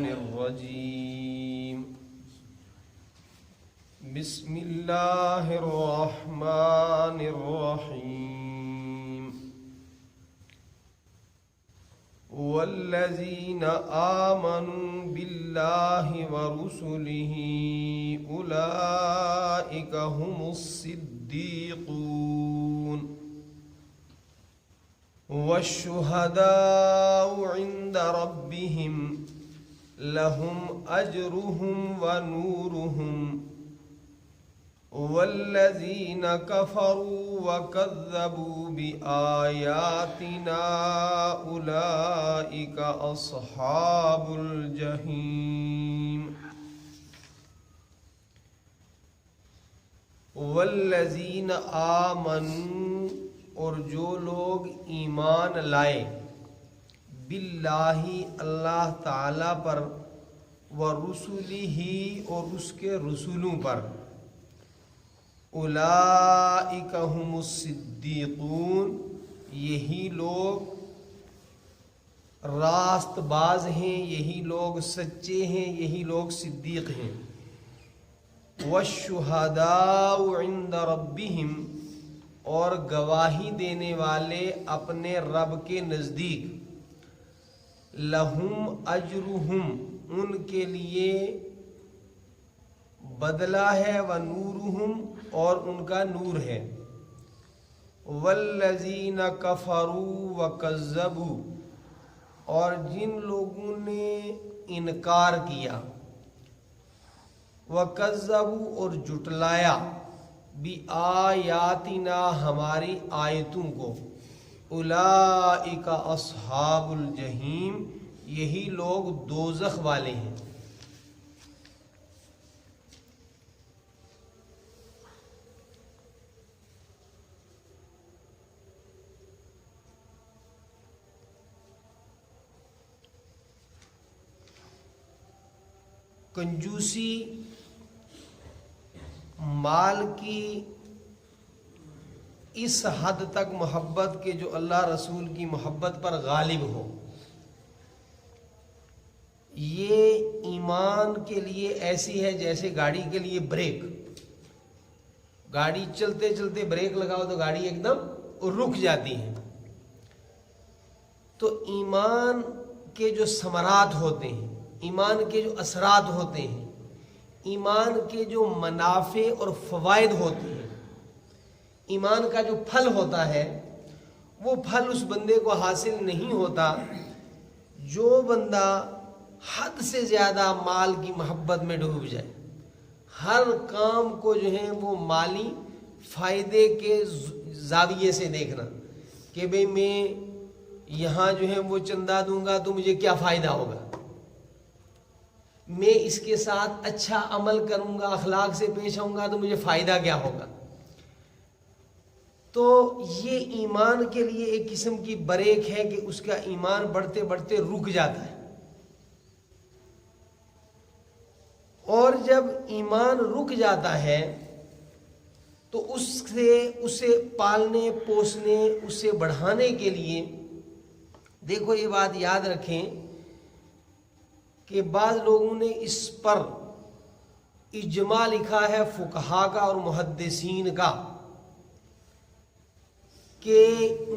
الرجيم بسم الله الرحمن الرحيم والذين آمنوا بالله ورسله أولئك هم الصديقون والشهداء عند ربهم لهم أجرهم ونورهم والذين كفروا وكذبوا بآياتنا أولئك أصحاب الجحيم والذين آمنوا اور جو لوگ ایمان لائے باللہ اللہ تعالی پر ورسولہ اور اس کے رسولوں پر اولئک هم الصدیقون یہی لوگ راست باز ہیں، یہی لوگ سچے ہیں، یہی لوگ صدیق ہیں۔ والشہداء عند ربہم اور گواہی دینے والے اپنے رب کے نزدیک لہم اجرہم ان کے لیے بدلہ ہے، ونورہم اور ان کا نور ہے۔ والذین کفروا وکذبوا اور جن لوگوں نے انکار کیا، وکذبوا اور جھٹلایا، بآیاتنا ہماری آیتوں کو، اولئک اصحاب الجحیم یہی لوگ دوزخ والے ہیں۔ کنجوسی مال کی اس حد تک محبت کہ جو اللہ رسول کی محبت پر غالب ہو، یہ ایمان کے لیے ایسی ہے جیسے گاڑی کے لیے بریک۔ گاڑی چلتے چلتے بریک لگاؤ تو گاڑی ایک دم رک جاتی ہے۔ تو ایمان کے جو ثمرات ہوتے ہیں، ایمان کے جو اثرات ہوتے ہیں، ایمان کے جو منافع اور فوائد ہوتے ہیں، ایمان کا جو پھل ہوتا ہے، وہ پھل اس بندے کو حاصل نہیں ہوتا جو بندہ حد سے زیادہ مال کی محبت میں ڈوب جائے، ہر کام کو جو ہے وہ مالی فائدے کے زاویے سے دیکھنا کہ بھئی میں یہاں جو ہے وہ چندہ دوں گا تو مجھے کیا فائدہ ہوگا، میں اس کے ساتھ اچھا عمل کروں گا، اخلاق سے پیش آؤں گا تو مجھے فائدہ کیا ہوگا۔ تو یہ ایمان کے لیے ایک قسم کی بریک ہے کہ اس کا ایمان بڑھتے بڑھتے رک جاتا ہے، اور جب ایمان رک جاتا ہے تو اسے پالنے پوسنے، اسے بڑھانے کے لیے دیکھو یہ بات یاد رکھیں کہ بعض لوگوں نے اس پر اجماع لکھا ہے فقہا کا اور محدثین کا کہ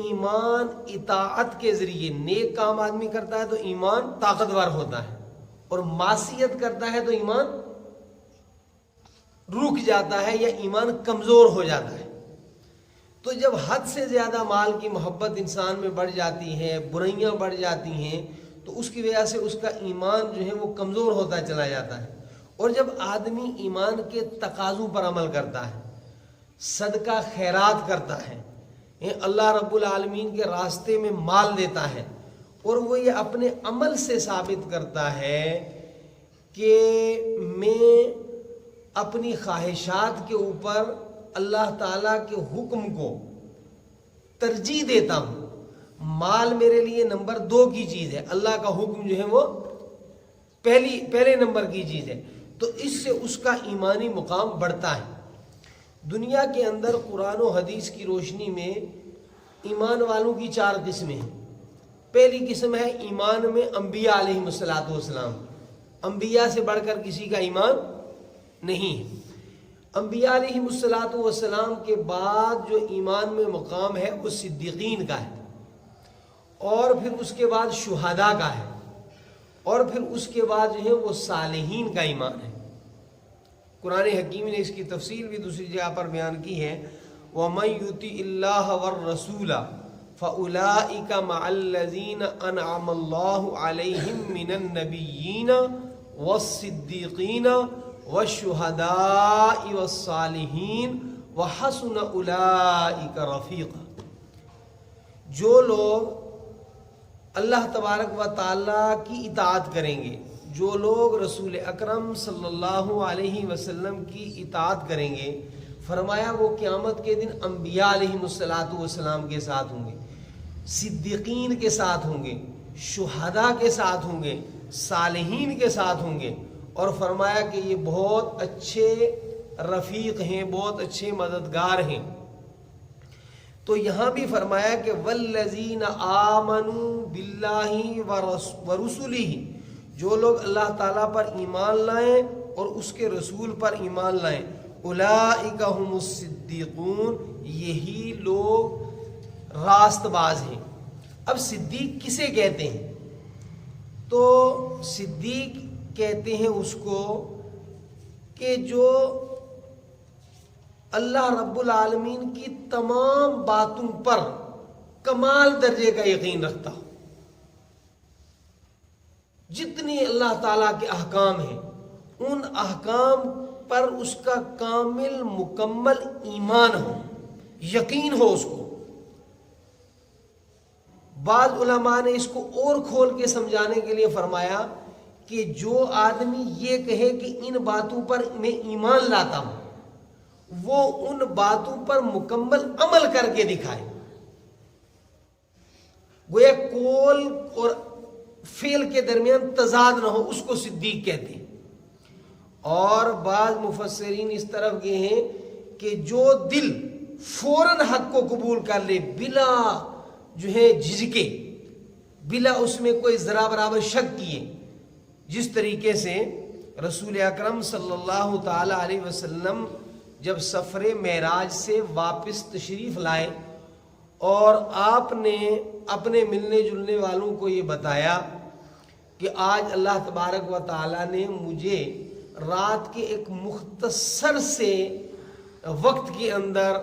ایمان اطاعت کے ذریعے، نیک کام آدمی کرتا ہے تو ایمان طاقتور ہوتا ہے، اور معصیت کرتا ہے تو ایمان رک جاتا ہے یا ایمان کمزور ہو جاتا ہے۔ تو جب حد سے زیادہ مال کی محبت انسان میں بڑھ جاتی ہے، برائیاں بڑھ جاتی ہیں، تو اس کی وجہ سے اس کا ایمان جو ہے وہ کمزور ہوتا چلا جاتا ہے۔ اور جب آدمی ایمان کے تقاضوں پر عمل کرتا ہے، صدقہ خیرات کرتا ہے، اللہ رب العالمین کے راستے میں مال دیتا ہے، اور وہ یہ اپنے عمل سے ثابت کرتا ہے کہ میں اپنی خواہشات کے اوپر اللہ تعالیٰ کے حکم کو ترجیح دیتا ہوں، مال میرے لیے نمبر 2 کی چیز ہے، اللہ کا حکم جو ہے وہ پہلے نمبر کی چیز ہے، تو اس سے اس کا ایمانی مقام بڑھتا ہے۔ دنیا کے اندر قرآن و حدیث کی روشنی میں ایمان والوں کی 4 قسمیں ہیں۔ پہلی قسم ہے ایمان میں انبیاء علیہ الصلوۃ والسلام، انبیاء سے بڑھ کر کسی کا ایمان نہیں ہے۔ انبیاء علیہم السلام کے بعد جو ایمان میں مقام ہے وہ صدیقین کا ہے، اور پھر اس کے بعد شہداء کا ہے، اور پھر اس کے بعد جو ہے وہ صالحین کا ایمان ہے۔ قرآن حکیم نے اس کی تفصیل بھی دوسری جگہ پر بیان کی ہے، وَمَن يُطِعِ اللَّهَ وَالرَّسُولَ فَأُولَٰئِكَ مَعَ الَّذِينَ أَنْعَمَ اللَّهُ عَلَيْهِم مِّنَ النَّبِيِّينَ وَالصِّدِّيقِينَ وَالشُّهَدَاءِ وَالصَّالِحِينَ وَحَسُنَ أُولَٰئِكَ رَفِيقًا۔ جو لوگ اللہ تبارک و تعالیٰ کی اطاعت کریں گے، جو لوگ رسول اکرم صلی اللہ علیہ وسلم کی اطاعت کریں گے، فرمایا وہ قیامت کے دن انبیاء علیہم السلام کے ساتھ ہوں گے، صدیقین کے ساتھ ہوں گے، شہداء کے ساتھ ہوں گے، صالحین کے ساتھ ہوں گے، اور فرمایا کہ یہ بہت اچھے رفیق ہیں، بہت اچھے مددگار ہیں۔ تو یہاں بھی فرمایا کہ والذین آمنوا باللہ ورسلہ، جو لوگ اللہ تعالیٰ پر ایمان لائیں اور اس کے رسول پر ایمان لائیں، اولئک هم الصدیقون، یہی لوگ راست باز ہیں۔ اب صدیق کسے کہتے ہیں؟ تو صدیق کہتے ہیں اس کو کہ جو اللہ رب العالمین کی تمام باتوں پر کمال درجے کا یقین رکھتا ہو، جتنی اللہ تعالیٰ کے احکام ہیں ان احکام پر اس کا کامل مکمل ایمان ہو، یقین ہو اس کو۔ بعض علماء نے اس کو اور کھول کے سمجھانے کے لیے فرمایا کہ جو آدمی یہ کہے کہ ان باتوں پر میں ایمان لاتا ہوں، وہ ان باتوں پر مکمل عمل کر کے دکھائے، گویا قول اور فعل کے درمیان تضاد نہ ہو، اس کو صدیق کہتے ہیں۔ اور بعض مفسرین اس طرف گئے ہیں کہ جو دل فوراً حق کو قبول کر لے، بلا جو ہے جھجکے، بلا اس میں کوئی ذرا برابر شک کیے، جس طریقے سے رسول اکرم صلی اللہ تعالی علیہ وسلم جب سفر معراج سے واپس تشریف لائے اور آپ نے اپنے ملنے جلنے والوں کو یہ بتایا کہ آج اللہ تبارک و تعالیٰ نے مجھے رات کے ایک مختصر سے وقت کے اندر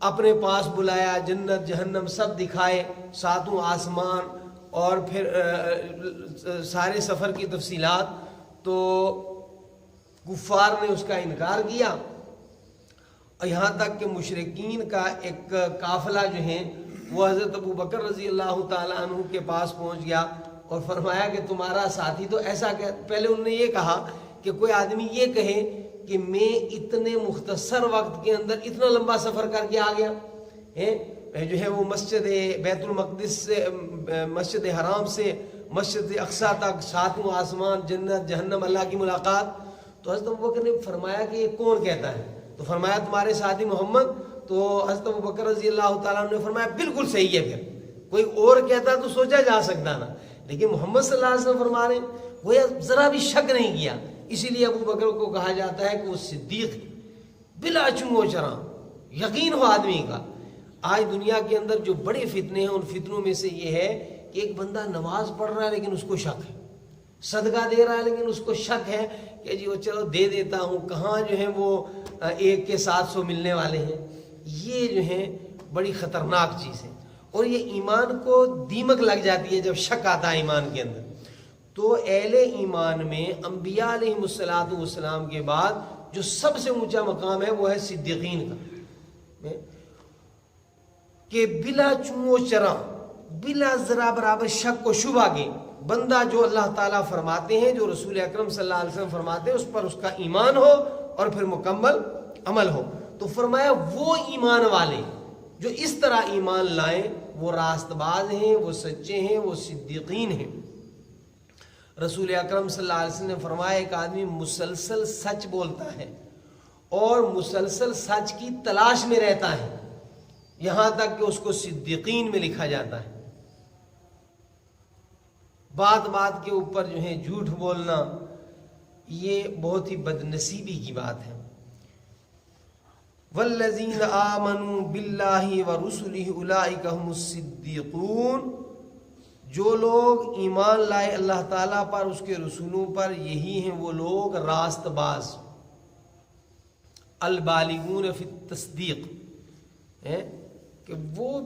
اپنے پاس بلایا، جنت جہنم سب دکھائے، ساتوں آسمان، اور پھر سارے سفر کی تفصیلات، تو کفار نے اس کا انکار کیا، اور یہاں تک کہ مشرکین کا ایک قافلہ جو ہے وہ حضرت ابو بکر رضی اللہ تعالیٰ عنہ کے پاس پہنچ گیا اور فرمایا کہ تمہارا ساتھی تو ایسا کہ پہلے انہوں نے یہ کہا کہ کوئی آدمی یہ کہے کہ میں اتنے مختصر وقت کے اندر اتنا لمبا سفر کر کے آ گیا جو ہے وہ مسجد بیت المقدس سے، مسجد حرام سے مسجد اقصیٰ تک، ساتوں آسمان، جنت جہنم، اللہ کی ملاقات۔ تو حضرت ابوبکر نے فرمایا کہ یہ کون کہتا ہے؟ تو فرمایا تمہارے ساتھی محمد۔ تو حضرت ابوبکر رضی اللہ تعالیٰ نے فرمایا بالکل صحیح ہے، پھر کوئی اور کہتا تو سوچا جا سکتا نا، لیکن محمد صلی اللہ علیہ وسلم فرما رہے ہیں، وہ ذرا بھی شک نہیں کیا۔ اسی لیے ابو بکر کو کہا جاتا ہے کہ وہ صدیق بلا چنو چراں، یقین ہو آدمی کا۔ آج دنیا کے اندر جو بڑے فتنے ہیں، ان فتنوں میں سے یہ ہے کہ ایک بندہ نماز پڑھ رہا ہے لیکن اس کو شک ہے، صدقہ دے رہا ہے لیکن اس کو شک ہے کہ جی وہ چلو دے دیتا ہوں، کہاں جو ہے وہ 1 کے 700 ملنے والے ہیں۔ یہ جو ہے بڑی خطرناک چیز ہے، اور یہ ایمان کو دیمک لگ جاتی ہے جب شک آتا ہے ایمان کے اندر۔ تو اہل ایمان میں انبیاء علیہ السلام کے بعد جو سب سے اونچا مقام ہے وہ ہے صدیقین کا، کہ بلا چو چراں، بلا ذرا برابر شک و شبہ کے بندہ جو اللہ تعالیٰ فرماتے ہیں، جو رسول اکرم صلی اللہ علیہ وسلم فرماتے ہیں، اس پر اس کا ایمان ہو اور پھر مکمل عمل ہو۔ تو فرمایا وہ ایمان والے جو اس طرح ایمان لائیں وہ راست باز ہیں، وہ سچے ہیں، وہ صدیقین ہیں۔ رسول اکرم صلی اللہ علیہ وسلم نے فرمایا ایک آدمی مسلسل سچ بولتا ہے اور مسلسل سچ کی تلاش میں رہتا ہے، یہاں تک کہ اس کو صدیقین میں لکھا جاتا ہے۔ بات بات کے اوپر جو ہے جھوٹ بولنا، یہ بہت ہی بدنصیبی کی بات ہے۔ والذین آمنوا باللہ ورسلہ اولئک هم الصدیقون، جو لوگ ایمان لائے اللہ تعالیٰ پر، اس کے رسولوں پر، یہی ہیں وہ لوگ راست باز، البالغون فی التصدیق، کہ وہ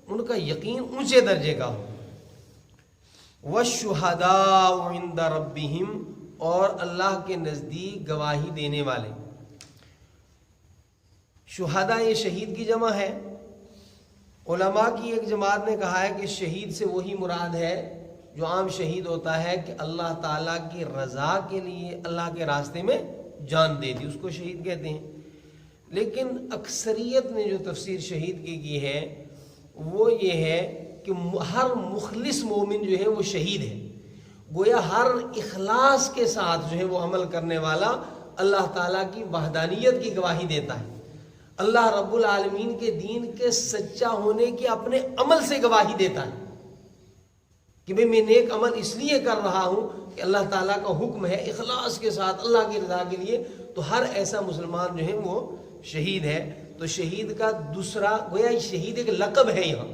ان کا یقین اونچے درجے کا ہو۔ والشہداء عند ربہم، اور اللہ کے نزدیک گواہی دینے والے۔ شہداء یہ شہید کی جمع ہے۔ علماء کی ایک جماعت نے کہا ہے کہ شہید سے وہی مراد ہے جو عام شہید ہوتا ہے کہ اللہ تعالیٰ کی رضا کے لیے اللہ کے راستے میں جان دے دی، اس کو شہید کہتے ہیں۔ لیکن اکثریت نے جو تفسیر شہید کی ہے وہ یہ ہے کہ ہر مخلص مومن جو ہے وہ شہید ہے، گویا ہر اخلاص کے ساتھ جو ہے وہ عمل کرنے والا اللہ تعالیٰ کی وحدانیت کی گواہی دیتا ہے، اللہ رب العالمین کے دین کے سچا ہونے کی اپنے عمل سے گواہی دیتا ہے کہ میں نیک عمل اس لیے کر رہا ہوں کہ اللہ تعالیٰ کا حکم ہے، اخلاص کے ساتھ اللہ کی رضا کے لیے، تو ہر ایسا مسلمان جو ہے وہ شہید ہے۔ تو شہید کا دوسرا گویا شہید ایک لقب ہے، یہاں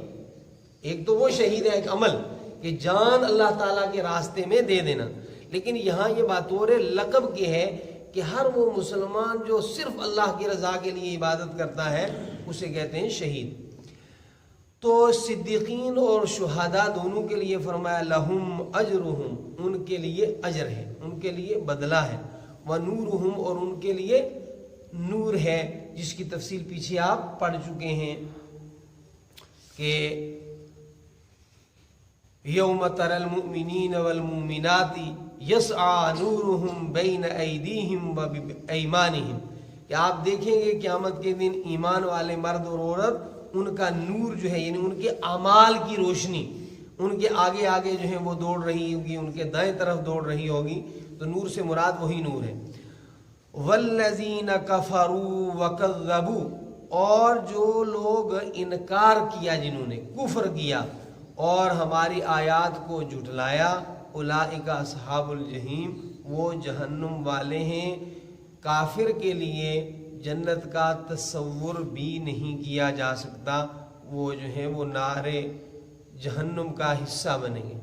ایک تو وہ شہید ہے ایک عمل کہ جان اللہ تعالیٰ کے راستے میں دے دینا، لیکن یہاں یہ بطور لقب کی ہے کہ ہر وہ مسلمان جو صرف اللہ کی رضا کے لیے عبادت کرتا ہے اسے کہتے ہیں شہید۔ تو صدیقین اور شہداء دونوں کے لیے فرمایا لہم اجرہم، ان کے لیے اجر ہے، ان کے لیے بدلہ ہے، ونورہم، اور ان کے لیے نور ہے، جس کی تفصیل پیچھے آپ پڑھ چکے ہیں کہ یوم تری المؤمنین والمؤمنات یسعی نورہم بین ایدیہم وبایمانہم، کہ آپ دیکھیں گے قیامت کے دن ایمان والے مرد اور عورت، ان کا نور جو ہے یعنی ان کے اعمال کی روشنی ان کے آگے آگے جو ہے وہ دوڑ رہی ہوگی، ان کے دائیں طرف دوڑ رہی ہوگی، تو نور سے مراد وہی نور ہے۔ والذین کفروا وکذبوا، اور جو لوگ انکار کیا، جنہوں نے کفر کیا اور ہماری آیات کو جھٹلایا، اولئک اصحاب الجحیم، وہ جہنم والے ہیں۔ کافر کے لیے جنت کا تصور بھی نہیں کیا جا سکتا، وہ جو ہے وہ نار جہنم کا حصہ بنیں گے۔